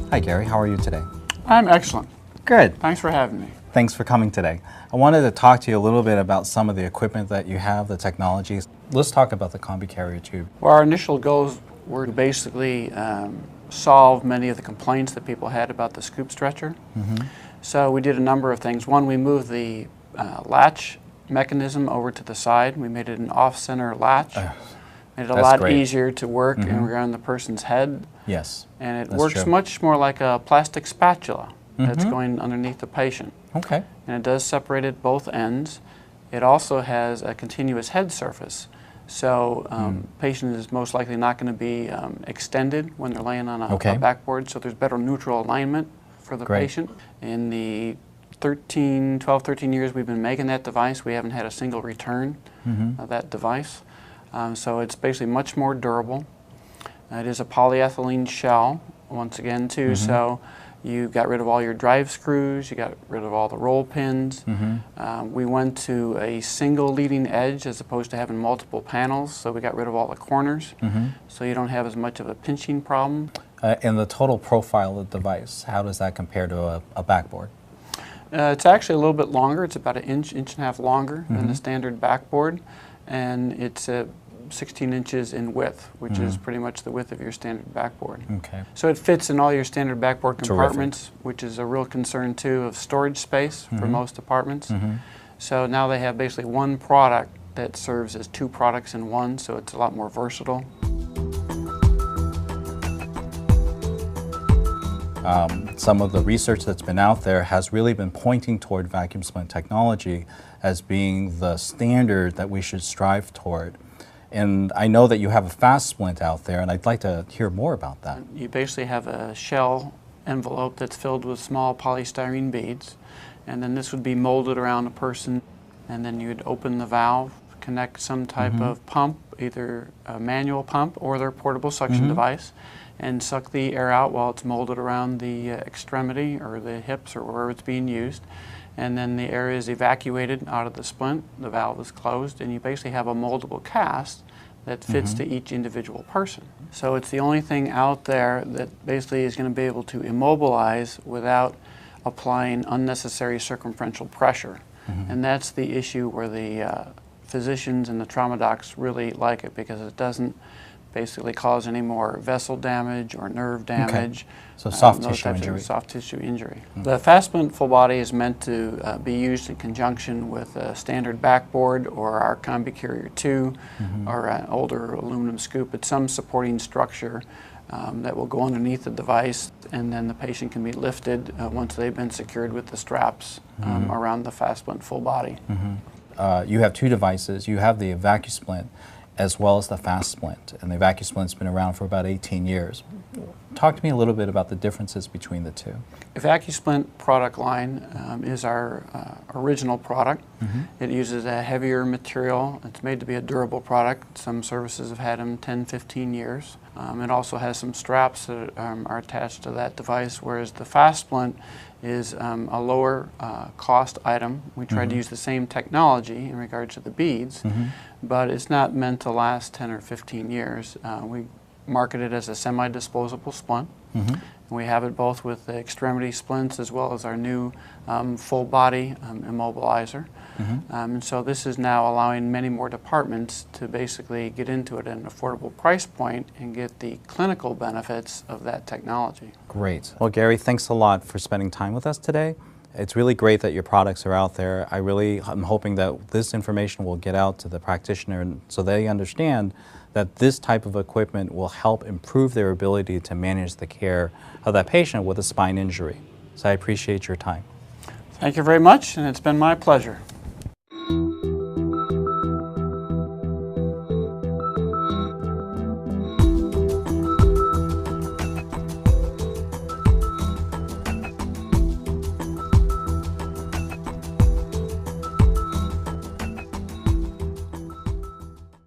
Hi Gary, how are you today? I'm excellent. Good. Thanks for having me. Thanks for coming today. I wanted to talk to you a little bit about some of the equipment that you have, the technologies. Let's talk about the CombiCarrierII. Well, our initial goals were to basically solve many of the complaints that people had about the scoop stretcher. So we did a number of things. One, we moved the latch mechanism over to the side. We made it an off-center latch. Made it a lot easier to work and around the person's head. Yes. And it works much more like a plastic spatula that's going underneath the patient. Okay. And it does separate at both ends. It also has a continuous head surface. So patient is most likely not going to be extended when they're laying on a backboard, so there's better neutral alignment for the patient. In the 12, 13 years we've been making that device, we haven't had a single return of that device. So it's basically much more durable. It is a polyethylene shell, once again, too, so you got rid of all your drive screws, you got rid of all the roll pins. We went to a single leading edge as opposed to having multiple panels, so we got rid of all the corners, so you don't have as much of a pinching problem. And the total profile of the device, how does that compare to a backboard? It's actually a little bit longer. It's about an inch and a half longer than the standard backboard, and it's 16 inches in width, which is pretty much the width of your standard backboard. Okay. So it fits in all your standard backboard compartments, which is a real concern too of storage space for most apartments. So now they have basically one product that serves as two products in one, so it's a lot more versatile. Some of the research that's been out there has really been pointing toward vacuum splint technology as being the standard that we should strive toward. And I know that you have a FASPLINT out there, and I'd like to hear more about that. You basically have a shell envelope that's filled with small polystyrene beads, and then this would be molded around a person, and then you'd open the valve, connect some type of pump, either a manual pump or their portable suction device, and suck the air out while it's molded around the extremity or the hips or wherever it's being used. And then the air is evacuated out of the splint, the valve is closed, and you basically have a moldable cast that fits to each individual person. So it's the only thing out there that basically is going to be able to immobilize without applying unnecessary circumferential pressure. And that's the issue where the physicians and the trauma docs really like it, because it doesn't basically cause any more vessel damage or nerve damage. So soft tissue injury. Soft tissue injury. The FASPLINT full body is meant to be used in conjunction with a standard backboard or our CombiCarrierII or an older aluminum scoop. It's some supporting structure that will go underneath the device, and then the patient can be lifted once they've been secured with the straps around the FASPLINT full body. You have two devices. You have the VacuSplint as well as the FASPLINT, and the VacuSplint's been around for about 18 years. Talk to me a little bit about the differences between the two. The VacuSplint product line is our original product. It uses a heavier material. It's made to be a durable product. Some services have had them 10, 15 years. It also has some straps that are attached to that device, whereas the FASPLINT is a lower cost item. We tried to use the same technology in regards to the beads, but it's not meant to last 10 or 15 years. We market it as a semi-disposable splint. We have it both with the extremity splints as well as our new full body immobilizer. And so this is now allowing many more departments to basically get into it at an affordable price point and get the clinical benefits of that technology. Great. Well, Gary, thanks a lot for spending time with us today. It's really great that your products are out there. I'm hoping that this information will get out to the practitioner so they understand that this type of equipment will help improve their ability to manage the care of that patient with a spine injury. So I appreciate your time. Thank you very much, and it's been my pleasure.